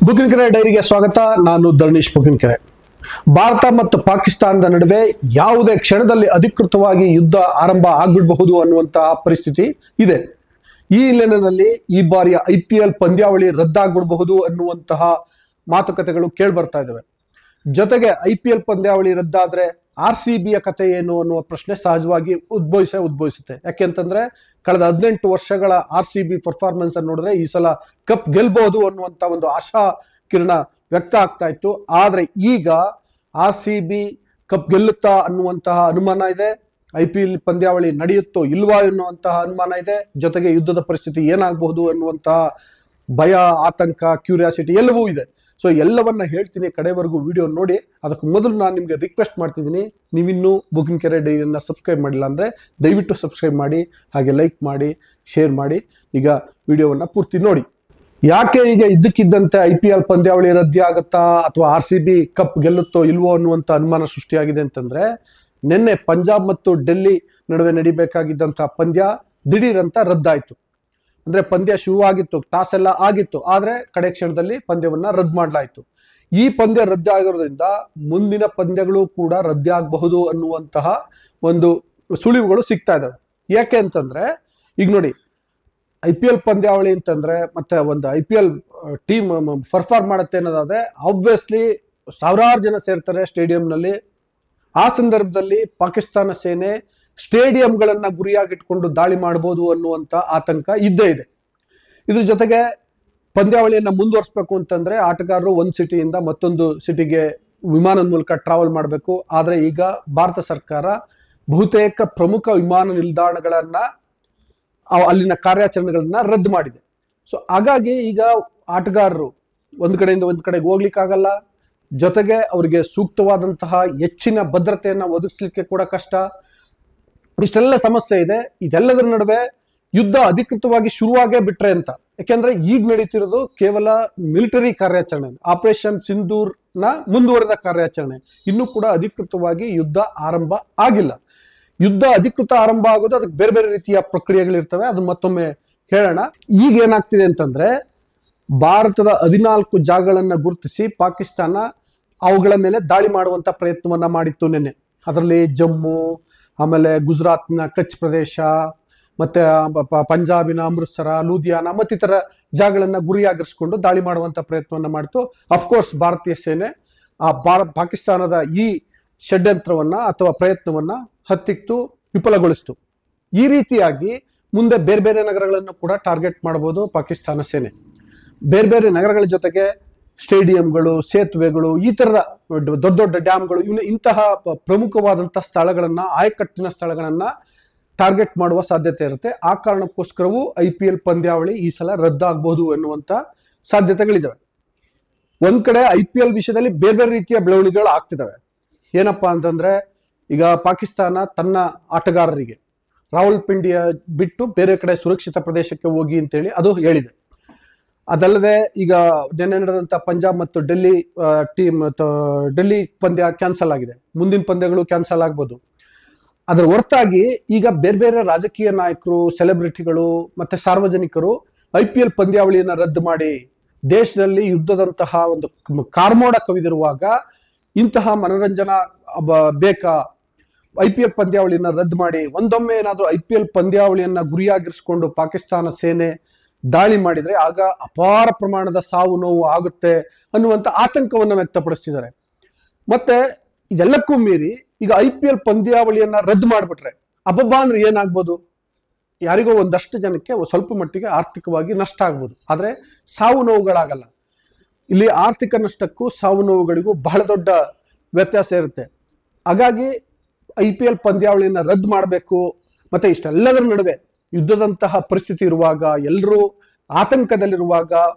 ಬುಕಿನ್ಕೆರೆ ಡೈರಿಗೆ ಸ್ವಾಗತ. ನಾನು ಧರ್ಣೀಶ್ ಬುಕಿನ್ಕೆರೆ. ಭಾರತ ಮತ್ತು ಪಾಕಿಸ್ತಾನದ ನಡುವೆ ಯಾವುದೇ ಕ್ಷಣದಲ್ಲಿ ಅಧಿಕೃತವಾಗಿ ಯುದ್ಧ ಆರಂಭ ಆಗ್ಬಿಡಬಹುದು ಅನ್ನುವಂತಹ ಪರಿಸ್ಥಿತಿ ಇದೆ. ಈ ಹಿನ್ನೆಲೆಯಲ್ಲಿ ಈ ಬಾರಿಯ IPL ಪಂದ್ಯಾವಳಿ ರದ್ದಾಗ್ಬಿಡಬಹುದು ಅನ್ನುವಂತಹ ಮಾತುಕತೆಗಳು ಕೇಳಿ ಬರ್ತಾ ಇದ್ದಾವೆ. ಜೊತೆಗೆ IPL ಪಂದ್ಯಾವಳಿ ರದ್ದಾದ್ರೆ RCBಯ ಕತೆ ಏನು ಅನ್ನುವ ಪ್ರಶ್ನೆ ಸಹಜವಾಗಿ ಉದ್ಭವಿಸುತ್ತೆ. ಯಾಕೆಂತಂದ್ರೆ ಕಳೆದ 18 ವರ್ಷಗಳ RCB ಪರ್ಫಾರ್ಮೆನ್ಸ್ ಅನ್ನು ನೋಡಿದ್ರೆ ಈ ಸಲ ಕಪ್ ಗೆಲ್ಬಹುದು ಅನ್ನುವಂತ ಒಂದು ಆಶಾ ಕಿರಣ ವ್ಯಕ್ತ ಆಗ್ತಾ ಇತ್ತು. ಆದ್ರೆ ಈಗ RCB ಕಪ್ ಗೆಲ್ಲುತ್ತಾ ಅನ್ನುವಂತಹ ಅನುಮಾನ ಇದೆ. IPL ಪಂದ್ಯಾವಳಿ ನಡೆಯುತ್ತೋ ಇಲ್ವಾ ಎನ್ನುವಂತಹ ಅನುಮಾನ ಇದೆ. ಜೊತೆಗೆ ಯುದ್ಧದ ಪರಿಸ್ಥಿತಿ ಏನಾಗಬಹುದು ಅನ್ನುವಂತಹ ಭಯ, ಆತಂಕ, ಕ್ಯೂರಿಯಾಸಿಟಿ ಎಲ್ಲವೂ ಇದೆ. ಸೊ ಎಲ್ಲವನ್ನ ಹೇಳ್ತೀನಿ, ಕಡೆವರೆಗೂ ವಿಡಿಯೋ ನೋಡಿ. ಅದಕ್ಕೆ ಮೊದಲು ನಾನು ನಿಮಗೆ ರಿಕ್ವೆಸ್ಟ್ ಮಾಡ್ತಿದ್ದೀನಿ, ನೀವಿನ್ನೂ ಬುಕಿನ್ಕೆರೆ ಡೈರಿಯನ್ನ ಸಬ್ಸ್ಕ್ರೈಬ್ ಮಾಡಿಲ್ಲ ಅಂದರೆ ದಯವಿಟ್ಟು ಸಬ್ಸ್ಕ್ರೈಬ್ ಮಾಡಿ, ಹಾಗೆ ಲೈಕ್ ಮಾಡಿ, ಶೇರ್ ಮಾಡಿ. ಈಗ ವಿಡಿಯೋವನ್ನು ಪೂರ್ತಿ ನೋಡಿ. ಯಾಕೆ ಈಗ ಇದ್ದಕ್ಕಿದ್ದಂತೆ IPL ಪಂದ್ಯಾವಳಿ ರದ್ದಿ ಆಗುತ್ತಾ ಅಥವಾ RCB ಕಪ್ ಗೆಲ್ಲುತ್ತೋ ಇಲ್ವೋ ಅನ್ನುವಂಥ ಅನುಮಾನ ಸೃಷ್ಟಿಯಾಗಿದೆ ಅಂತಂದ್ರೆ, ನಿನ್ನೆ ಪಂಜಾಬ್ ಮತ್ತು ಡೆಲ್ಲಿ ನಡುವೆ ನಡಿಬೇಕಾಗಿದ್ದಂಥ ಪಂದ್ಯ ದಿಢೀರಂತ ರದ್ದಾಯಿತು. ಅಂದ್ರೆ ಪಂದ್ಯ ಶುರುವಾಗಿತ್ತು, ಟಾಸ್ ಎಲ್ಲ ಆಗಿತ್ತು, ಆದ್ರೆ ಕಡೆ ಕ್ಷಣದಲ್ಲಿ ಪಂದ್ಯವನ್ನ ರದ್ದು ಮಾಡಲಾಯಿತು. ಈ ಪಂದ್ಯ ರದ್ದಾಗಿರೋದ್ರಿಂದ ಮುಂದಿನ ಪಂದ್ಯಗಳು ಕೂಡ ರದ್ದಾಗಬಹುದು ಅನ್ನುವಂತಹ ಒಂದು ಸುಳಿವುಗಳು ಸಿಗ್ತಾ ಇದಾವೆ. ಯಾಕೆ ಅಂತಂದ್ರೆ ಈಗ ನೋಡಿ, IPL ಪಂದ್ಯಾವಳಿ ಅಂತಂದ್ರೆ ಮತ್ತೆ ಒಂದು IPL ಟೀಮ್ ಪರ್ಫಾರ್ಮ್ ಮಾಡುತ್ತೆ ಅನ್ನೋದಾದ್ರೆ ಆಬ್ವಿಯಸ್ಲಿ ಸಾವಿರಾರು ಜನ ಸೇರ್ತಾರೆ ಸ್ಟೇಡಿಯಂನಲ್ಲಿ. ಆ ಸಂದರ್ಭದಲ್ಲಿ ಪಾಕಿಸ್ತಾನ ಸೇನೆ ಸ್ಟೇಡಿಯಂಗಳನ್ನ ಗುರಿಯಾಗಿಟ್ಕೊಂಡು ದಾಳಿ ಮಾಡಬಹುದು ಅನ್ನುವಂಥ ಆತಂಕ ಇದ್ದೇ ಇದೆ. ಇದ್ರ ಜೊತೆಗೆ ಪಂದ್ಯಾವಳಿಯನ್ನ ಮುಂದುವರಿಸಬೇಕು ಅಂತಂದ್ರೆ ಆಟಗಾರರು ಒಂದು ಸಿಟಿಯಿಂದ ಮತ್ತೊಂದು ಸಿಟಿಗೆ ವಿಮಾನದ ಮೂಲಕ ಟ್ರಾವೆಲ್ ಮಾಡಬೇಕು. ಆದ್ರೆ ಈಗ ಭಾರತ ಸರ್ಕಾರ ಬಹುತೇಕ ಪ್ರಮುಖ ವಿಮಾನ ನಿಲ್ದಾಣಗಳನ್ನ ಅಲ್ಲಿನ ಕಾರ್ಯಾಚರಣೆಗಳನ್ನ ರದ್ದು ಮಾಡಿದೆ. ಸೊ ಹಾಗಾಗಿ ಈಗ ಆಟಗಾರರು ಒಂದ್ ಕಡೆಯಿಂದ ಒಂದ್ ಕಡೆಗೆ ಹೋಗ್ಲಿಕ್ಕಾಗಲ್ಲ. ಜೊತೆಗೆ ಅವರಿಗೆ ಸೂಕ್ತವಾದಂತಹ ಹೆಚ್ಚಿನ ಭದ್ರತೆಯನ್ನ ಒದಗಿಸ್ಲಿಕ್ಕೆ ಕೂಡ ಕಷ್ಟ. ಇಷ್ಟೆಲ್ಲ ಸಮಸ್ಯೆ ಇದೆ. ಇದೆಲ್ಲದರ ನಡುವೆ ಯುದ್ಧ ಅಧಿಕೃತವಾಗಿ ಶುರುವಾಗೇ ಬಿಟ್ರೆ ಅಂತ. ಯಾಕೆಂದ್ರೆ ಈಗ ನಡೀತಿರೋದು ಕೇವಲ ಮಿಲಿಟರಿ ಕಾರ್ಯಾಚರಣೆ, ಆಪರೇಷನ್ ಸಿಂಧೂರ್ ನ ಮುಂದುವರೆದ ಕಾರ್ಯಾಚರಣೆ. ಇನ್ನೂ ಕೂಡ ಅಧಿಕೃತವಾಗಿ ಯುದ್ಧ ಆರಂಭ ಆಗಿಲ್ಲ. ಯುದ್ಧ ಅಧಿಕೃತ ಆರಂಭ ಆಗೋದು ಅದಕ್ಕೆ ಬೇರೆ ಬೇರೆ ರೀತಿಯ ಪ್ರಕ್ರಿಯೆಗಳಿರ್ತವೆ. ಅದನ್ನ ಮತ್ತೊಮ್ಮೆ ಹೇಳೋಣ. ಈಗ ಏನಾಗ್ತಿದೆ ಅಂತಂದ್ರೆ, ಭಾರತದ 14 ಜಾಗಗಳನ್ನ ಗುರುತಿಸಿ ಪಾಕಿಸ್ತಾನ ಅವುಗಳ ಮೇಲೆ ದಾಳಿ ಮಾಡುವಂತ ಪ್ರಯತ್ನವನ್ನ ಮಾಡಿತ್ತು ನಿನ್ನೆ. ಅದರಲ್ಲಿ ಜಮ್ಮು, ಆಮೇಲೆ ಗುಜರಾತ್ನ ಕಚ್ ಪ್ರದೇಶ, ಮತ್ತೆ ಪಂಜಾಬಿನ ಅಮೃತ್ಸರ, ಲೂಧಿಯಾನ ಮತ್ತಿತರ ಜಾಗಗಳನ್ನ ಗುರಿಯಾಗಿರಿಸಿಕೊಂಡು ದಾಳಿ ಮಾಡುವಂತ ಪ್ರಯತ್ನವನ್ನ ಮಾಡಿತು. ಅಫ್ಕೋರ್ಸ್ ಭಾರತೀಯ ಸೇನೆ ಪಾಕಿಸ್ತಾನದ ಈ ಷಡ್ಯಂತ್ರವನ್ನ ಅಥವಾ ಪ್ರಯತ್ನವನ್ನ ಹತ್ತಿಕ್ತು, ವಿಫಲಗೊಳಿಸಿತು. ಈ ರೀತಿಯಾಗಿ ಮುಂದೆ ಬೇರೆ ಬೇರೆ ನಗರಗಳನ್ನು ಕೂಡ ಟಾರ್ಗೆಟ್ ಮಾಡಬಹುದು ಪಾಕಿಸ್ತಾನ ಸೇನೆ. ಬೇರೆ ಬೇರೆ ನಗರಗಳ ಜೊತೆಗೆ ಸ್ಟೇಡಿಯಂಗಳು, ಸೇತುವೆಗಳು, ಈ ತರದ ದೊಡ್ಡ ದೊಡ್ಡ ಡ್ಯಾಮ್ಗಳು, ಇಂತಹ ಪ್ರಮುಖವಾದಂತಹ ಸ್ಥಳಗಳನ್ನ, ಆಯಕಟ್ಟಿನ ಸ್ಥಳಗಳನ್ನ ಟಾರ್ಗೆಟ್ ಮಾಡುವ ಸಾಧ್ಯತೆ ಇರುತ್ತೆ. ಆ ಕಾರಣಕ್ಕೋಸ್ಕರವೂ IPL ಪಂದ್ಯಾವಳಿ ಈ ಸಲ ರದ್ದಾಗಬಹುದು ಎನ್ನುವಂತ ಸಾಧ್ಯತೆಗಳಿದಾವೆ. ಒಂದ್ ಕಡೆ IPL ವಿಷಯದಲ್ಲಿ ಬೇರೆ ಬೇರೆ ರೀತಿಯ ಬೆಳವಣಿಗೆಗಳು ಆಗ್ತಿದಾವೆ. ಏನಪ್ಪಾ ಅಂತಂದ್ರೆ, ಈಗ ಪಾಕಿಸ್ತಾನ ತನ್ನ ಆಟಗಾರರಿಗೆ ರಾವಲ್ಪಿಂಡಿಯ ಬಿಟ್ಟು ಬೇರೆ ಕಡೆ ಸುರಕ್ಷಿತ ಪ್ರದೇಶಕ್ಕೆ ಹೋಗಿ ಅಂತೇಳಿ ಅದು ಹೇಳಿದೆ. ಅದಲ್ಲದೆ ಈಗ ನಿನ್ನೆ ನಡೆದಂತ ಪಂಜಾಬ್ ಮತ್ತು ಡೆಲ್ಲಿ ಪಂದ್ಯ ಕ್ಯಾನ್ಸಲ್ ಆಗಿದೆ. ಮುಂದಿನ ಪಂದ್ಯಗಳು ಕ್ಯಾನ್ಸಲ್ ಆಗ್ಬೋದು. ಅದರ ಹೊರತಾಗಿ ಈಗ ಬೇರೆ ಬೇರೆ ರಾಜಕೀಯ ನಾಯಕರು, ಸೆಲೆಬ್ರಿಟಿಗಳು ಮತ್ತೆ ಸಾರ್ವಜನಿಕರು IPL ಪಂದ್ಯಾವಳಿಯನ್ನ ರದ್ದು ಮಾಡಿ ದೇಶದಲ್ಲಿ ಯುದ್ಧದಂತಹ ಒಂದು ಕಾರ್ಮೋಡ ಕವಿದಿರುವಾಗ ಇಂತಹ ಮನೋರಂಜನಾ ಬೇಕಾ? IPL ಪಂದ್ಯಾವಳಿಯನ್ನ ರದ್ದು ಮಾಡಿ ಒಂದೊಮ್ಮೆ ಏನಾದ್ರೂ IPL ಪಂದ್ಯಾವಳಿಯನ್ನ ಗುರಿಯಾಗಿರಿಸಿಕೊಂಡು ಪಾಕಿಸ್ತಾನ ಸೇನೆ ದಾಳಿ ಮಾಡಿದ್ರೆ ಆಗ ಅಪಾರ ಪ್ರಮಾಣದ ಸಾವು ನೋವು ಆಗುತ್ತೆ ಅನ್ನುವಂತ ಆತಂಕವನ್ನ ವ್ಯಕ್ತಪಡಿಸ್ತಿದ್ದಾರೆ. ಮತ್ತೆ ಇದೆಲ್ಲಕ್ಕೂ ಮೀರಿ ಈಗ IPL ಪಂದ್ಯಾವಳಿಯನ್ನ ರದ್ದು ಮಾಡ್ಬಿಟ್ರೆ ಅಬ್ಬಬ್ಬಾ ಅಂದ್ರೆ ಏನಾಗ್ಬೋದು? ಯಾರಿಗೋ ಒಂದಷ್ಟು ಜನಕ್ಕೆ ಸ್ವಲ್ಪ ಮಟ್ಟಿಗೆ ಆರ್ಥಿಕವಾಗಿ ನಷ್ಟ ಆಗ್ಬೋದು. ಆದ್ರೆ ಸಾವು ನೋವುಗಳಾಗಲ್ಲ. ಇಲ್ಲಿ ಆರ್ಥಿಕ ನಷ್ಟಕ್ಕೂ ಸಾವು ನೋವುಗಳಿಗೂ ಬಹಳ ದೊಡ್ಡ ವ್ಯತ್ಯಾಸ ಇರುತ್ತೆ. ಹಾಗಾಗಿ IPL ಪಂದ್ಯಾವಳಿಯನ್ನ ರದ್ದು ಮಾಡಬೇಕು. ಮತ್ತೆ ಇಷ್ಟೆಲ್ಲದರ ನಡುವೆ ಯುದ್ಧದಂತಹ ಪರಿಸ್ಥಿತಿ ಇರುವಾಗ, ಎಲ್ಲರೂ ಆತಂಕದಲ್ಲಿರುವಾಗ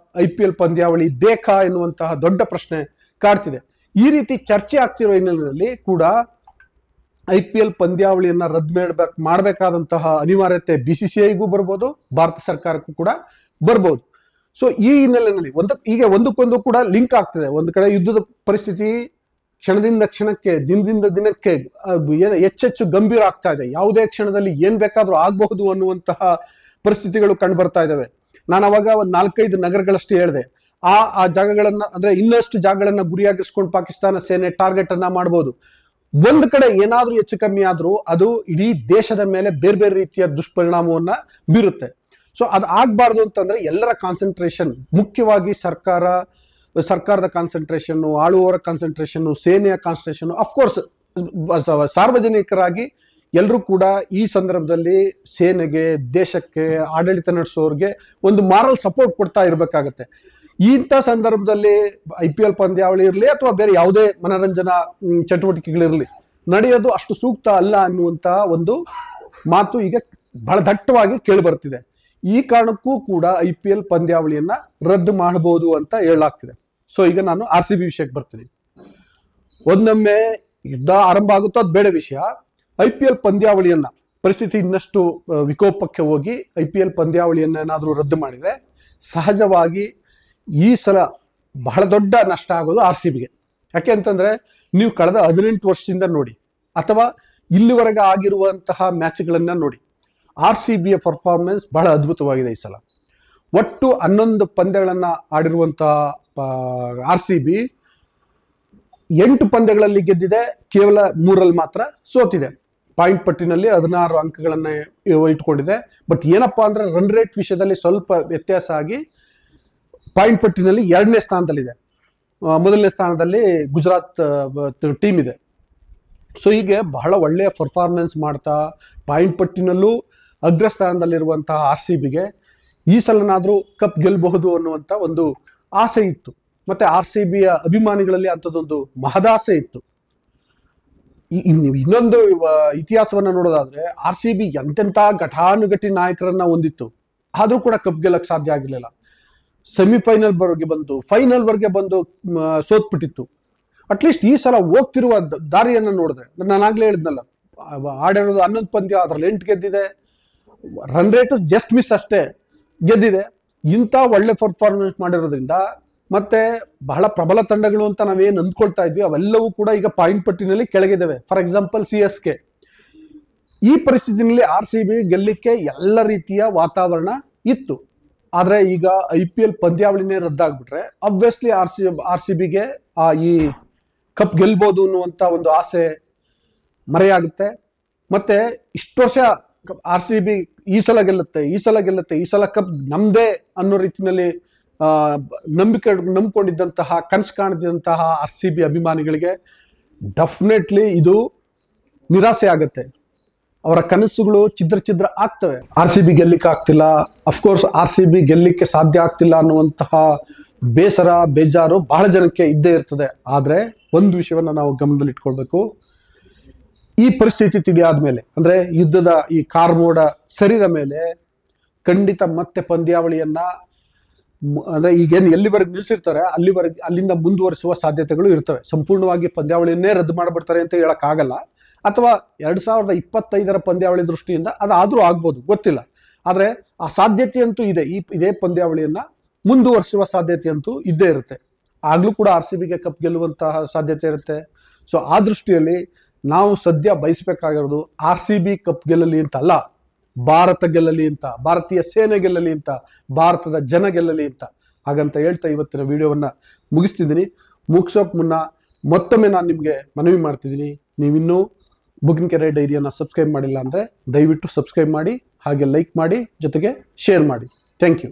IPL ಪಂದ್ಯಾವಳಿ ಬೇಕಾ ಎನ್ನುವಂತಹ ದೊಡ್ಡ ಪ್ರಶ್ನೆ ಕಾಡ್ತಿದೆ. ಈ ರೀತಿ ಚರ್ಚೆ ಆಗ್ತಿರೋ ಹಿನ್ನೆಲೆಯಲ್ಲಿ ಕೂಡ IPL ಪಂದ್ಯಾವಳಿಯನ್ನ ರದ್ದು ಮಾಡಬೇಕಾದಂತಹ ಅನಿವಾರ್ಯತೆ BCCIಗೂ ಬರ್ಬೋದು, ಭಾರತ ಸರ್ಕಾರಕ್ಕೂ ಕೂಡ ಬರ್ಬೋದು. ಸೊ ಈ ಹಿನ್ನೆಲೆಯಲ್ಲಿ ಈಗ ಒಂದಕ್ಕೊಂದು ಕೂಡ ಲಿಂಕ್ ಆಗ್ತಿದೆ. ಒಂದು ಕಡೆ ಯುದ್ಧದ ಪರಿಸ್ಥಿತಿ ಕ್ಷಣದಿಂದ ಕ್ಷಣಕ್ಕೆ, ದಿನದಿಂದ ದಿನಕ್ಕೆ ಹೆಚ್ಚೆಚ್ಚು ಗಂಭೀರ ಆಗ್ತಾ ಇದೆ. ಯಾವುದೇ ಕ್ಷಣದಲ್ಲಿ ಏನ್ ಬೇಕಾದ್ರೂ ಆಗಬಹುದು ಅನ್ನುವಂತಹ ಪರಿಸ್ಥಿತಿಗಳು ಕಂಡು ಬರ್ತಾ ಇದಾವೆ. ನಾನು ಅವಾಗ ಒಂದು 4-5 ನಗರಗಳಷ್ಟೇ ಹೇಳಿದೆ. ಆ ಜಾಗಗಳನ್ನ ಅಂದ್ರೆ ಇನ್ನಷ್ಟು ಜಾಗಗಳನ್ನ ಗುರಿಯಾಗಿಸ್ಕೊಂಡು ಪಾಕಿಸ್ತಾನ ಸೇನೆ ಟಾರ್ಗೆಟ್ ಅನ್ನ ಮಾಡಬಹುದು. ಒಂದು ಕಡೆ ಏನಾದ್ರೂ ಹೆಚ್ಚು ಕಮ್ಮಿ ಆದ್ರೂ ಅದು ಇಡೀ ದೇಶದ ಮೇಲೆ ಬೇರೆ ಬೇರೆ ರೀತಿಯ ದುಷ್ಪರಿಣಾಮವನ್ನ ಬೀರುತ್ತೆ. ಸೊ ಅದು ಆಗ್ಬಾರ್ದು ಅಂತಂದ್ರೆ ಎಲ್ಲರ ಕಾನ್ಸಂಟ್ರೇಷನ್, ಮುಖ್ಯವಾಗಿ ಸರ್ಕಾರದ ಕಾನ್ಸಂಟ್ರೇಷನ್, ಆಳುವವರ ಕಾನ್ಸಂಟ್ರೇಷನ್, ಸೇನೆಯ ಕಾನ್ಸಂಟ್ರೇಷನ್, ಅಫ್ಕೋರ್ಸ್ ಸಾರ್ವಜನಿಕರಾಗಿ ಎಲ್ಲರೂ ಕೂಡ ಈ ಸಂದರ್ಭದಲ್ಲಿ ಸೇನೆಗೆ, ದೇಶಕ್ಕೆ, ಆಡಳಿತ ನಡೆಸೋರಿಗೆ ಒಂದು ಮಾರಲ್ ಸಪೋರ್ಟ್ ಕೊಡ್ತಾ ಇರಬೇಕಾಗತ್ತೆ. ಇಂಥ ಸಂದರ್ಭದಲ್ಲಿ IPL ಪಂದ್ಯಾವಳಿ ಇರಲಿ ಅಥವಾ ಬೇರೆ ಯಾವುದೇ ಮನರಂಜನಾ ಚಟುವಟಿಕೆಗಳಿರಲಿ ನಡೆಯೋದು ಅಷ್ಟು ಸೂಕ್ತ ಅಲ್ಲ ಅನ್ನುವಂತ ಒಂದು ಮಾತು ಈಗ ಬಹಳ ದಟ್ಟವಾಗಿ ಕೇಳಿ ಬರ್ತಿದೆ. ಈ ಕಾರಣಕ್ಕೂ ಕೂಡ IPL ಪಂದ್ಯಾವಳಿಯನ್ನ ರದ್ದು ಮಾಡಬಹುದು ಅಂತ ಹೇಳಲಾಗ್ತಿದೆ. ಸೊ ಈಗ ನಾನು RCB ವಿಷಯಕ್ಕೆ ಬರ್ತೀನಿ. ಒಂದೊಮ್ಮೆ ಯುದ್ಧ ಆರಂಭ ಆಗುತ್ತೋ ಅದು ಬೇಡ ವಿಷಯ. IPL ಪಂದ್ಯಾವಳಿಯನ್ನ ಪರಿಸ್ಥಿತಿ ಇನ್ನಷ್ಟು ವಿಕೋಪಕ್ಕೆ ಹೋಗಿ IPL ಪಂದ್ಯಾವಳಿಯನ್ನ ಏನಾದರೂ ರದ್ದು ಮಾಡಿದ್ರೆ ಸಹಜವಾಗಿ ಈ ಸಲ ಬಹಳ ದೊಡ್ಡ ನಷ್ಟ ಆಗೋದು RCBಗೆ. ಯಾಕೆ ಅಂತಂದ್ರೆ ನೀವು ಕಳೆದ 18 ವರ್ಷದಿಂದ ನೋಡಿ ಅಥವಾ ಇಲ್ಲಿವರೆಗೆ ಆಗಿರುವಂತಹ ಮ್ಯಾಚ್ಗಳನ್ನ ನೋಡಿ, RCBಯ ಪರ್ಫಾರ್ಮೆನ್ಸ್ ಬಹಳ ಅದ್ಭುತವಾಗಿದೆ ಈ ಸಲ. ಒಟ್ಟು 11 ಪಂದ್ಯಗಳನ್ನ ಆಡಿರುವಂತಹ RCB 8 ಪಂದ್ಯಗಳಲ್ಲಿ ಗೆದ್ದಿದೆ, ಕೇವಲ 3ರಲ್ಲಿ ಮಾತ್ರ ಸೋತಿದೆ. ಪಾಯಿಂಟ್ ಪಟ್ಟಿನಲ್ಲಿ 16 ಅಂಕಗಳನ್ನ ಇಟ್ಕೊಂಡಿದೆ. ಬಟ್ ಏನಪ್ಪಾ ಅಂದ್ರೆ ರನ್ ರೇಟ್ ವಿಷಯದಲ್ಲಿ ಸ್ವಲ್ಪ ವ್ಯತ್ಯಾಸ ಆಗಿ ಪಾಯಿಂಟ್ ಪಟ್ಟಿನಲ್ಲಿ 2ನೇ ಸ್ಥಾನದಲ್ಲಿದೆ. 1ನೇ ಸ್ಥಾನದಲ್ಲಿ ಗುಜರಾತ್ ಟೀಮ್ ಇದೆ. ಸೊ ಹೀಗೆ ಬಹಳ ಒಳ್ಳೆಯ ಪರ್ಫಾರ್ಮೆನ್ಸ್ ಮಾಡ್ತಾ ಪಾಯಿಂಟ್ ಪಟ್ಟಿನಲ್ಲೂ ಅಗ್ರಸ್ಥಾನದಲ್ಲಿರುವಂತಹ RCBಗೆ ಈ ಸಲನಾದ್ರೂ ಕಪ್ ಗೆಲ್ಲಬಹುದು ಅನ್ನುವಂತ ಒಂದು ಆಸೆ ಇತ್ತು. ಮತ್ತೆ RCBಯ ಅಭಿಮಾನಿಗಳಲ್ಲಿ ಅಂಥದ್ದೊಂದು ಮಹದಾಸೆ ಇತ್ತು. ಇನ್ನೊಂದು ಇತಿಹಾಸವನ್ನ ನೋಡೋದಾದ್ರೆ RCB ಎಂತೆಂಥ ಘಟಾನುಘಟಿ ನಾಯಕರನ್ನ ಹೊಂದಿತ್ತು, ಆದ್ರೂ ಕೂಡ ಕಪ್ ಗೆಲ್ಲಕ್ಕೆ ಸಾಧ್ಯ ಆಗಿರ್ಲಿಲ್ಲ. ಸೆಮಿಫೈನಲ್ ವರೆಗೆ ಬಂದು ಫೈನಲ್ ವರೆಗೆ ಬಂದು ಸೋತ್ಬಿಟ್ಟಿತ್ತು. ಅಟ್ಲೀಸ್ಟ್ ಈ ಸಲ ಹೋಗ್ತಿರುವ ದಾರಿಯನ್ನ ನೋಡಿದ್ರೆ, ನಾನಾಗ್ಲೇ ಹೇಳಿದ್ನಲ್ಲ, ಆಡಿರೋದು 11 ಪಂದ್ಯ, ಅದ್ರಲ್ಲಿ 8 ಗೆದ್ದಿದೆ, ರನ್ ರೇಟ್ ಜಸ್ಟ್ ಮಿಸ್ ಅಷ್ಟೇ ಗೆದ್ದಿದೆ. ಇಂಥ ಒಳ್ಳೆ ಪರ್ಫಾರ್ಮೆನ್ಸ್ ಮಾಡಿರೋದ್ರಿಂದ ಮತ್ತೆ ಬಹಳ ಪ್ರಬಲ ತಂಡಗಳು ಅಂತ ನಾವೇನು ಅಂದ್ಕೊಳ್ತಾ ಇದ್ವಿ ಅವೆಲ್ಲವೂ ಕೂಡ ಈಗ ಪಾಯಿಂಟ್ ಪಟ್ಟಿನಲ್ಲಿ ಕೆಳಗಿದ್ದಾವೆ. For example CSK. ಈ ಪರಿಸ್ಥಿತಿನಲ್ಲಿ RCB ಗೆಲ್ಲಕ್ಕೆ ಎಲ್ಲ ರೀತಿಯ ವಾತಾವರಣ ಇತ್ತು. ಆದ್ರೆ ಈಗ IPL ಪಂದ್ಯಾವಳಿನೇ ರದ್ದಾಗ್ಬಿಟ್ರೆ ಅಬ್ವಿಯಸ್ಲಿ RCBಗೆ ಈ ಕಪ್ ಗೆಲ್ಬಹುದು ಅನ್ನುವಂತ ಒಂದು ಆಸೆ ಮರೆಯಾಗುತ್ತೆ. ಮತ್ತೆ ಇಷ್ಟು ವರ್ಷ RCB ಈ ಸಲ ಗೆಲ್ಲುತ್ತೆ, ಈ ಸಲ ಕಪ್ ನಮ್ದೇ ಅನ್ನೋ ರೀತಿಯಲ್ಲಿ ನಂಬಿಕೊಂಡಿದ್ದಂತಹ, ಕನಸು ಕಾಣದಿದ್ದಂತಹ RCB ಅಭಿಮಾನಿಗಳಿಗೆ ಡೆಫಿನೆಟ್ಲಿ ಇದು ನಿರಾಸೆ ಆಗತ್ತೆ. ಅವರ ಕನಸುಗಳು ಛಿದ್ರ ಆಗ್ತವೆ. RCB ಗೆಲ್ಲಿಕ್ಕೆ ಆಗ್ತಿಲ್ಲ, ಅಫ್ಕೋರ್ಸ್ RCB ಗೆಲ್ಲಿಕ್ಕೆ ಸಾಧ್ಯ ಆಗ್ತಿಲ್ಲ ಅನ್ನುವಂತಹ ಬೇಸರ, ಬೇಜಾರು ಬಹಳ ಜನಕ್ಕೆ ಇದ್ದೇ ಇರ್ತದೆ. ಆದ್ರೆ ಒಂದು ವಿಷಯವನ್ನ ನಾವು ಗಮನದಲ್ಲಿ ಇಟ್ಕೊಳ್ಬೇಕು. ಈ ಪರಿಸ್ಥಿತಿ ತಿಳಿಯಾದ್ಮೇಲೆ, ಅಂದ್ರೆ ಯುದ್ಧದ ಈ ಕಾರ್ಮೋಡ ಸರಿದ ಮೇಲೆ ಖಂಡಿತ ಮತ್ತೆ ಪಂದ್ಯಾವಳಿಯನ್ನ, ಅಂದ್ರೆ ಈಗೇನು ಎಲ್ಲಿವರೆಗೆ ನಿಲ್ಸಿರ್ತಾರೆ ಅಲ್ಲಿಂದ ಮುಂದುವರಿಸುವ ಸಾಧ್ಯತೆಗಳು ಇರ್ತವೆ. ಸಂಪೂರ್ಣವಾಗಿ ಪಂದ್ಯಾವಳಿಯನ್ನೇ ರದ್ದು ಮಾಡಿಬಿಡ್ತಾರೆ ಅಂತ ಹೇಳಕ್ ಆಗಲ್ಲ. ಅಥವಾ 2025ರ ಪಂದ್ಯಾವಳಿ ದೃಷ್ಟಿಯಿಂದ ಅದಾದ್ರೂ ಆಗ್ಬೋದು, ಗೊತ್ತಿಲ್ಲ. ಆದ್ರೆ ಆ ಸಾಧ್ಯತೆ ಅಂತೂ ಇದೆ. ಇದೇ ಪಂದ್ಯಾವಳಿಯನ್ನ ಮುಂದುವರಿಸುವ ಸಾಧ್ಯತೆ ಅಂತೂ ಇದ್ದೇ ಇರುತ್ತೆ. ಆಗ್ಲೂ ಕೂಡ RCBಗೆ ಕಪ್ ಗೆಲ್ಲುವಂತಹ ಸಾಧ್ಯತೆ ಇರುತ್ತೆ. ಸೊ ಆ ದೃಷ್ಟಿಯಲ್ಲಿ ನಾವು ಸದ್ಯ ಬಯಸಬೇಕಾಗಿರೋದು RCB ಕಪ್ ಗೆಲ್ಲಲಿ ಅಂತ ಅಲ್ಲ, ಭಾರತ ಗೆಲ್ಲಲಿ ಅಂತ, ಭಾರತೀಯ ಸೇನೆ ಗೆಲ್ಲಲಿ ಅಂತ, ಭಾರತದ ಜನ ಗೆಲ್ಲಲಿ ಅಂತ. ಹಾಗಂತ ಹೇಳ್ತಾ ಇವತ್ತಿನ ವಿಡಿಯೋವನ್ನ ಮುಗಿಸ್ತಿದ್ದೀನಿ. ಮುಗಿಸೋಕ್ ಮುನ್ನ ಮತ್ತೊಮ್ಮೆ ನಾನು ನಿಮಗೆ ಮನವಿ ಮಾಡ್ತಿದ್ದೀನಿ, ನೀವಿನ್ನೂ ಬುಕ್ಕಿಂಗ್ಕೆರೆ ಡೈರಿಯನ್ನು ಸಬ್ಸ್ಕ್ರೈಬ್ ಮಾಡಿಲ್ಲ ಅಂದರೆ ದಯವಿಟ್ಟು ಸಬ್ಸ್ಕ್ರೈಬ್ ಮಾಡಿ, ಹಾಗೆ ಲೈಕ್ ಮಾಡಿ, ಜೊತೆಗೆ ಶೇರ್ ಮಾಡಿ. Thank you.